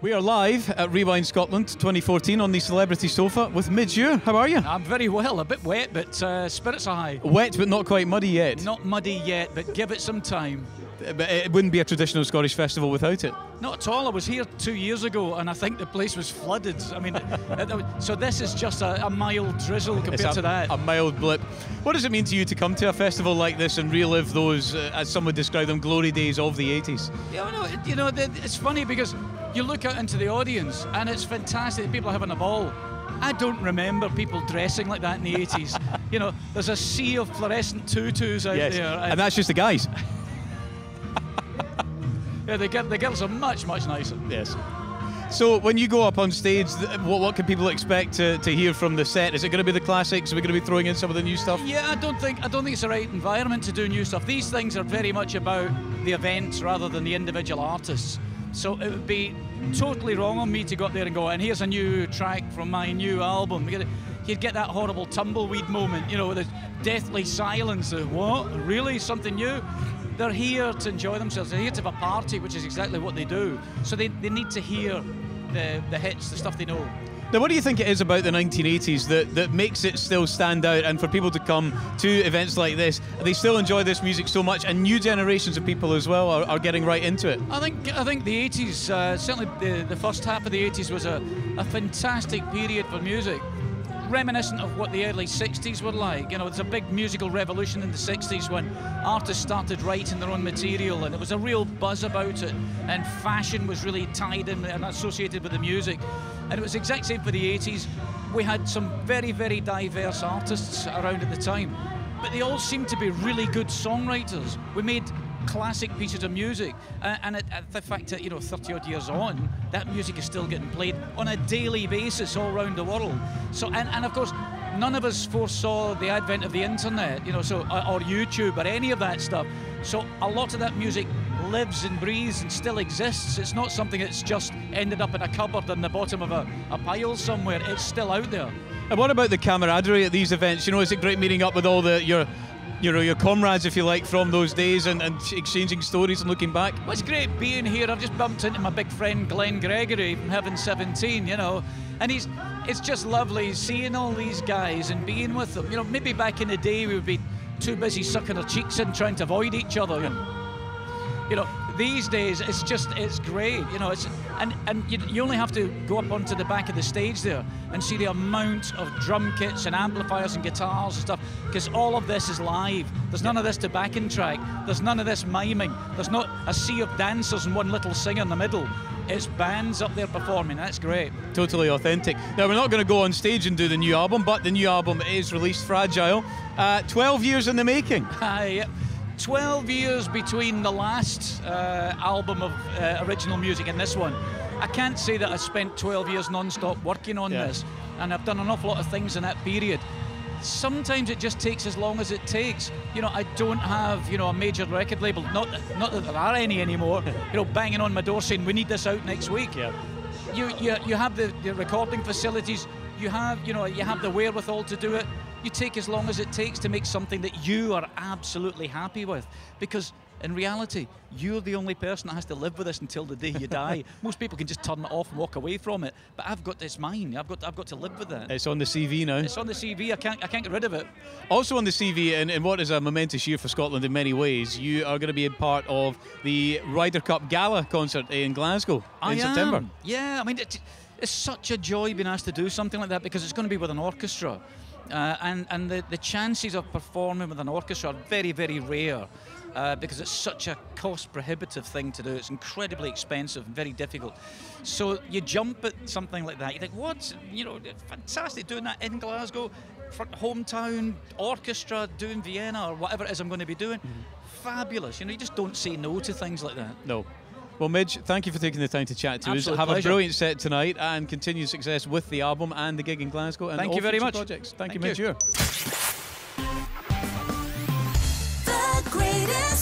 We are live at Rewind Scotland 2014 on the Celebrity Sofa with Midge Ure. How are you? I'm very well, a bit wet, but spirits are high. Wet, but not quite muddy yet. Not muddy yet, but give it some time. But it wouldn't be a traditional Scottish festival without it. Not at all. I was here 2 years ago, and I think the place was flooded. I mean, so this is just a mild drizzle compared to that. A mild blip. What does it mean to you to come to a festival like this and relive those, as some would describe them, glory days of the 80s? Yeah, it's funny because you look out into the audience, and it's fantastic. People are having a ball. I don't remember people dressing like that in the 80s. You know, there's a sea of fluorescent tutus out there. And that's just the guys. Yeah, the girls are much, much nicer. Yes. So when you go up on stage, what can people expect to hear from the set? Is it going to be the classics? Are we going to be throwing in some of the new stuff? Yeah, I don't think it's the right environment to do new stuff. These things are very much about the events rather than the individual artists. So it would be totally wrong on me to go up there and go, and here's a new track from my new album. You'd get that horrible tumbleweed moment, you know, with the deathly silence. What? Really? Something new? They're here to enjoy themselves. They're here to have a party, which is exactly what they do. So they need to hear the hits, the stuff they know. Now, what do you think it is about the 1980s that makes it still stand out, and for people to come to events like this, they still enjoy this music so much, and new generations of people as well are getting right into it? I think the 80s, certainly the first half of the 80s was a fantastic period for music. Reminiscent of what the early 60s were like. You know, there's a big musical revolution in the 60s when artists started writing their own material, and it was a real buzz about it, and fashion was really tied in and associated with the music. And it was the exact same for the 80s. We had some very, very diverse artists around at the time, but they all seemed to be really good songwriters. We made classic pieces of music, and the fact that, you know, 30 odd years on, that music is still getting played on a daily basis all around the world. So and of course, none of us foresaw the advent of the internet, you know, or YouTube or any of that stuff. So a lot of that music lives and breathes and still exists. It's not something that's just ended up in a cupboard in the bottom of a pile somewhere. It's still out there. And what about the camaraderie at these events? You know, is it great meeting up with all your comrades, if you like, from those days and exchanging stories and looking back? Well, it's great being here. I've just bumped into my big friend Glenn Gregory from Heaven 17, you know, and it's just lovely seeing all these guys and being with them. You know, maybe back in the day we would be too busy sucking our cheeks in trying to avoid each other. And, you know, these days it's great, you know. And you only have to go up onto the back of the stage there and see the amount of drum kits and amplifiers and guitars and stuff, because all of this is live. There's none of this to backing track. There's none of this miming. There's not a sea of dancers and one little singer in the middle. It's bands up there performing. That's great. Totally authentic. Now, we're not going to go on stage and do the new album, but the new album is released, Fragile. 12 years in the making. 12 years between the last album of original music and this one. I can't say that I spent 12 years non-stop working on this, and I've done an awful lot of things in that period. Sometimes it just takes as long as it takes. You know, I don't have, you know, a major record label, not that there are any anymore, you know, banging on my door saying we need this out next week. Yeah. You have the recording facilities, you have the wherewithal to do it. You take as long as it takes to make something that you are absolutely happy with, because in reality, you're the only person that has to live with this until the day you die. Most people can just turn it off and walk away from it, but it's mine. I've got to live with that. It's on the CV now. It's on the CV. I can't get rid of it. Also on the CV, and what is a momentous year for Scotland in many ways, you are going to be a part of the Ryder Cup Gala concert in Glasgow in September. Yeah, I mean, it's such a joy being asked to do something like that, because it's going to be with an orchestra. And the chances of performing with an orchestra are very, very rare, because it's such a cost-prohibitive thing to do. It's incredibly expensive and very difficult. So you jump at something like that. You think, what? You know, fantastic doing that in Glasgow, for hometown orchestra, doing Vienna or whatever it is I'm going to be doing. Fabulous. You know, you just don't say no to things like that. No. Well, Midge, thank you for taking the time to chat to us. Have a brilliant set tonight, and continued success with the album and the gig in Glasgow. And thank you very much. Projects. Thank you, Midge Ure. The greatest